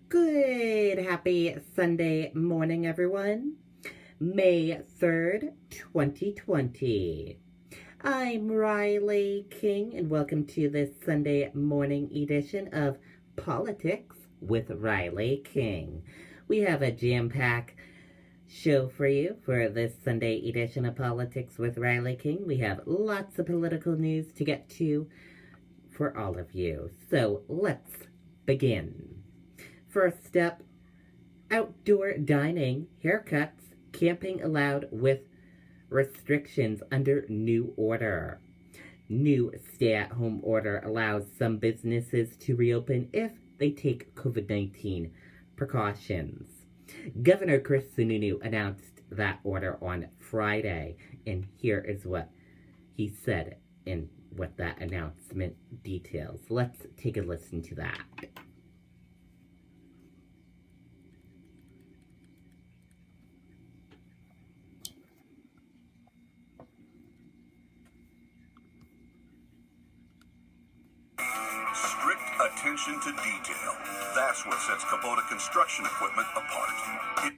Good, happy Sunday morning, everyone. May 3rd, 2020. I'm Riley King, and welcome to this Sunday morning edition of Politics with Riley King. We have a jam-packed show for you for this Sunday edition of Politics with Riley King. We have lots of political news to get to for all of you. So let's begin. First up, outdoor dining, haircuts, camping allowed with restrictions under new order. New stay-at-home order allows some businesses to reopen if they take COVID-19 precautions. Governor Chris Sununu announced that order on Friday, and here is what he said and what that announcement details. Let's take a listen to that. Attention to detail. That's what sets Kubota construction equipment apart.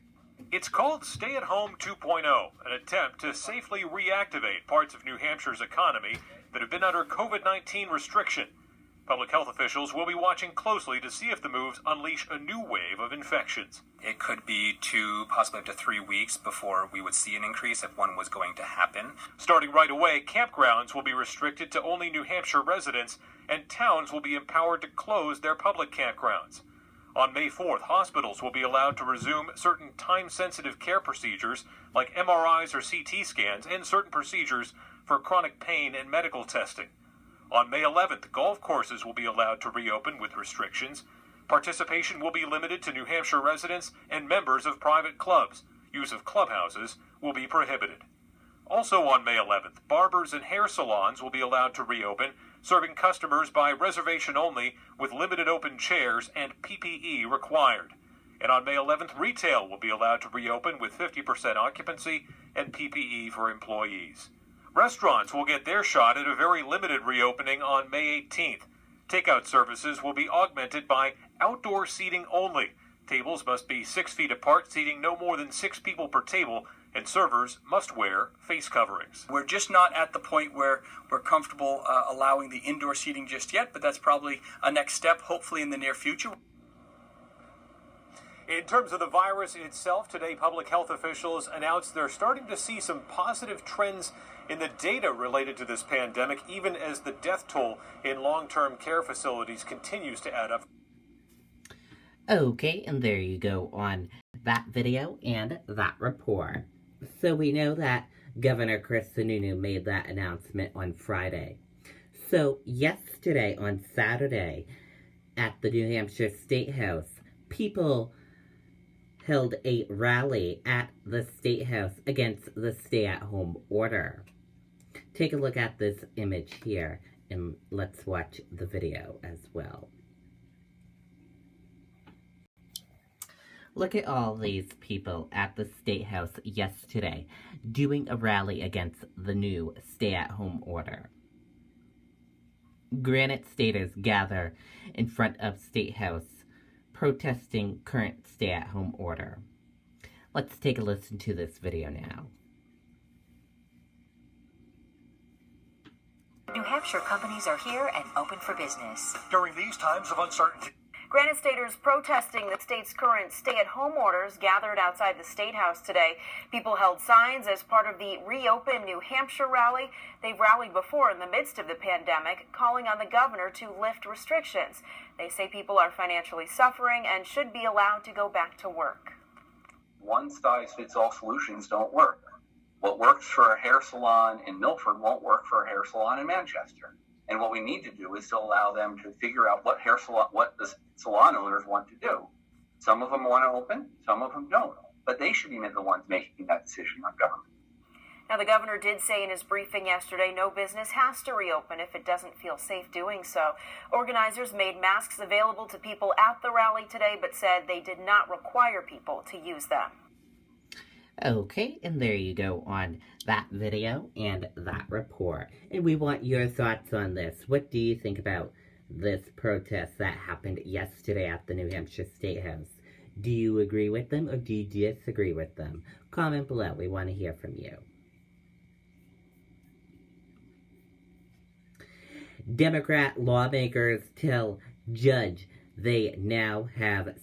It's called Stay at Home 2.0, an attempt to safely reactivate parts of New Hampshire's economy that have been under COVID-19 restriction. Public health officials will be watching closely to see if the moves unleash a new wave of infections. It could be 2, possibly up to 3 weeks before we would see an increase if one was going to happen. Starting right away, campgrounds will be restricted to only New Hampshire residents, and towns will be empowered to close their public campgrounds. On May 4th, hospitals will be allowed to resume certain time-sensitive care procedures like MRIs or CT scans and certain procedures for chronic pain and medical testing. On May 11th, golf courses will be allowed to reopen with restrictions. Participation will be limited to New Hampshire residents and members of private clubs. Use of clubhouses will be prohibited. Also on May 11th, barbers and hair salons will be allowed to reopen, serving customers by reservation only with limited open chairs and PPE required. And on May 11th, retail will be allowed to reopen with 50% occupancy and PPE for employees. Restaurants will get their shot at a very limited reopening on May 18th. Takeout services will be augmented by outdoor seating only. Tables must be 6 feet apart, seating no more than 6 people per table, and servers must wear face coverings. We're just not at the point where we're comfortable allowing the indoor seating just yet, but that's probably a next step, hopefully in the near future. In terms of the virus itself, today public health officials announced they're starting to see some positive trends in the data related to this pandemic, even as the death toll in long-term care facilities continues to add up. Okay, and there you go on that video and that report. So we know that Governor Chris Sununu made that announcement on Friday. So yesterday, on Saturday, at the New Hampshire State House, people held a rally at the State House against the stay-at-home order. Take a look at this image here, and let's watch the video as well. Look at all these people at the State House yesterday doing a rally against the new stay-at-home order. Granite Staters gather in front of State House protesting current stay-at-home order. Let's take a listen to this video now. New Hampshire companies are here and open for business. During these times of uncertainty, Granite Staters protesting the state's current stay-at-home orders gathered outside the State House today. People held signs as part of the Reopen New Hampshire rally. They've rallied before in the midst of the pandemic, calling on the governor to lift restrictions. They say people are financially suffering and should be allowed to go back to work. One-size-fits-all solutions don't work. What works for a hair salon in Milford won't work for a hair salon in Manchester. And what we need to do is to allow them to figure out what the salon owners want to do. Some of them want to open, some of them don't. But they should be the ones making that decision, not government. Now, the governor did say in his briefing yesterday, no business has to reopen if it doesn't feel safe doing so. Organizers made masks available to people at the rally today, but said they did not require people to use them. Okay, and there you go on that video and that report. And we want your thoughts on this. What do you think about this protest that happened yesterday at the New Hampshire State House. Do you agree with them or do you disagree with them? Comment below. We want to hear from you. Democrat lawmakers tell judge they now have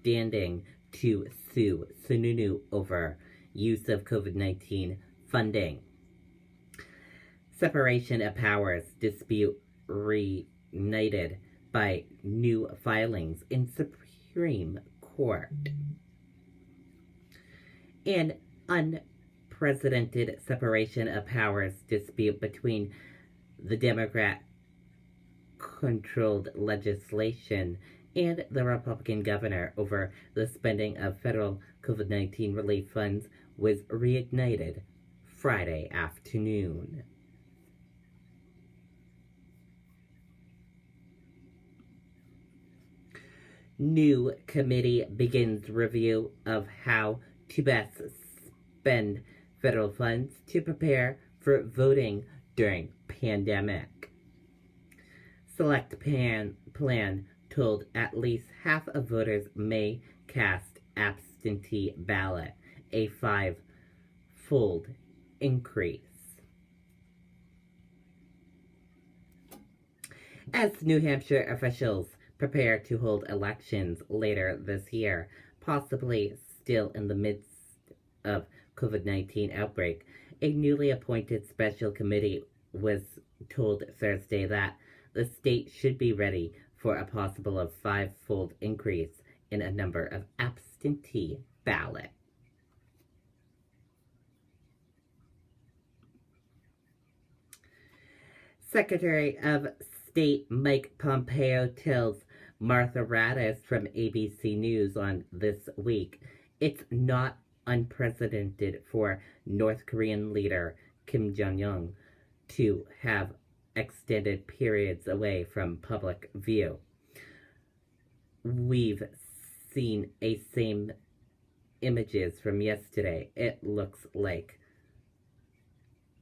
standing to sue Sununu over use of COVID-19 funding. Separation of powers dispute reignited by new filings in Supreme Court. An unprecedented separation of powers dispute between the Democrat-controlled legislation and the Republican governor over the spending of federal COVID-19 relief funds was reignited Friday afternoon. New committee begins review of how to best spend federal funds to prepare for voting during pandemic. Select plan told at least half of voters may cast absentee ballot, a 5-fold increase. As New Hampshire officials prepare to hold elections later this year, possibly still in the midst of COVID-19 outbreak, a newly appointed special committee was told Thursday that the state should be ready for a possible 5-fold increase in a number of absentee ballots. Secretary of State Mike Pompeo tells Martha Raddatz from ABC News on This Week it's not unprecedented for North Korean leader Kim Jong-un to have extended periods away from public view. We've seen same images from yesterday. It looks like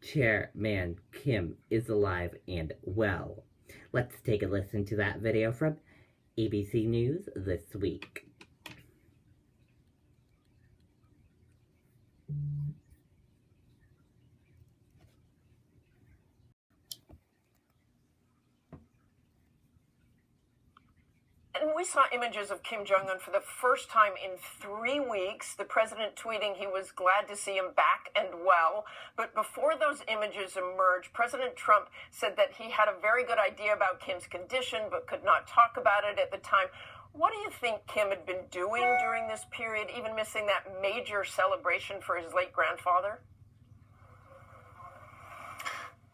Chairman Kim is alive and well. Let's take a listen to that video from ABC News This Week. And we saw images of Kim Jong-un for the first time in 3 weeks. The president tweeting he was glad to see him back and well. But before those images emerged, President Trump said that he had a very good idea about Kim's condition, but could not talk about it at the time. What do you think Kim had been doing during this period, even missing that major celebration for his late grandfather?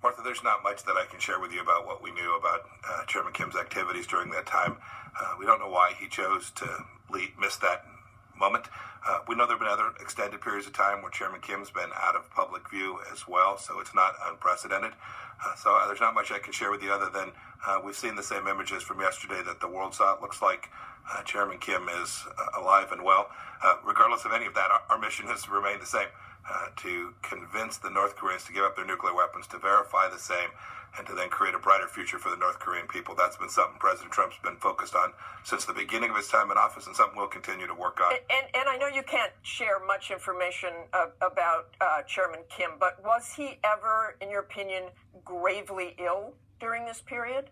Martha, there's not much that I can share with you about what we knew about Chairman Kim's activities during that time. We don't know why he chose to miss that moment. We know there have been other extended periods of time where Chairman Kim's been out of public view as well, so it's not unprecedented. So there's not much I can share with you other than we've seen the same images from yesterday that the world saw. It looks like Chairman Kim is alive and well. Regardless of any of that, our mission has remained the same. To convince the North Koreans to give up their nuclear weapons, to verify the same, and to then create a brighter future for the North Korean people. That's been something President Trump's been focused on since the beginning of his time in office, and something we'll continue to work on. And I know you can't share much information about Chairman Kim, but was he ever, in your opinion, gravely ill during this period?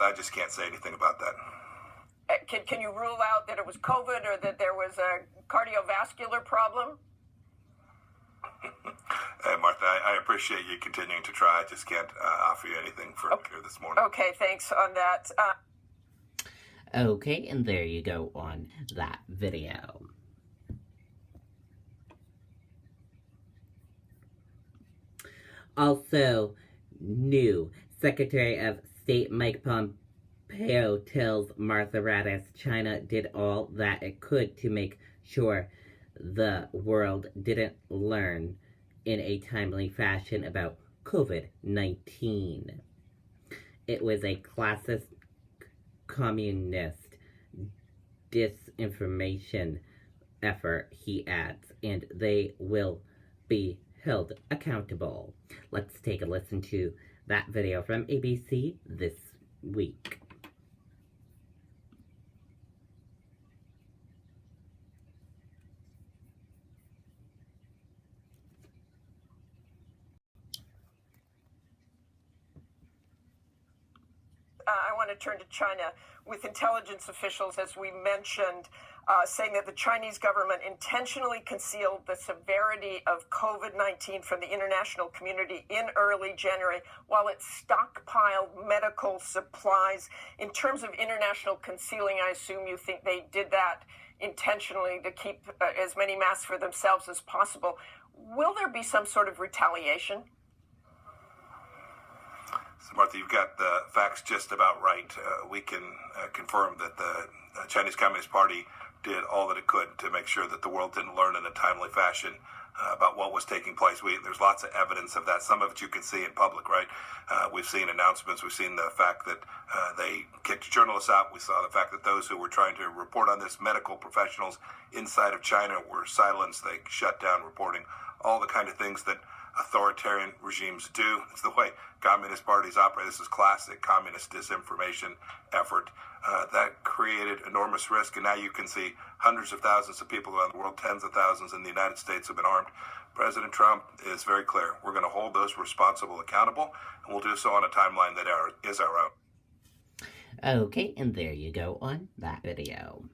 I just can't say anything about that. Can you rule out that it was COVID or that there was a cardiovascular problem? Hey, Martha, I appreciate you continuing to try. I just can't offer you anything for here this morning. Okay, thanks on that. Okay, and there you go on that video. Also, new Secretary of State Mike Pompeo tells Martha Raddatz China did all that it could to make sure the world didn't learn in a timely fashion about COVID-19. It was a classist communist disinformation effort, he adds, and they will be held accountable. Let's take a listen to that video from ABC this week. I want to turn to China, with intelligence officials, as we mentioned, saying that the Chinese government intentionally concealed the severity of COVID-19 from the international community in early January while it stockpiled medical supplies. In terms of international concealing, I assume you think they did that intentionally to keep as many masks for themselves as possible. Will there be some sort of retaliation? So, Martha, you've got the facts just about right. We can confirm that the Chinese Communist Party did all that it could to make sure that the world didn't learn in a timely fashion about what was taking place. There's lots of evidence of that. Some of it you can see in public, right? We've seen announcements. We've seen the fact that they kicked journalists out. We saw the fact that those who were trying to report on this, medical professionals inside of China, were silenced. They shut down reporting. All the kind of things that authoritarian regimes do. It's the way communist parties operate. This is classic communist disinformation effort. That created enormous risk, and now you can see hundreds of thousands of people around the world, tens of thousands in the United States have been armed. President Trump is very clear. We're going to hold those responsible accountable, and we'll do so on a timeline that is our own. Okay, and there you go on that video.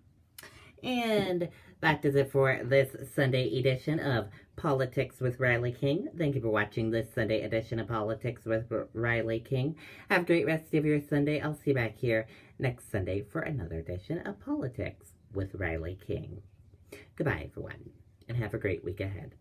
And that does it for this Sunday edition of Politics with Riley King. Thank you for watching this Sunday edition of Politics with Riley King. Have a great rest of your Sunday. I'll see you back here next Sunday for another edition of Politics with Riley King. Goodbye, everyone, and have a great week ahead.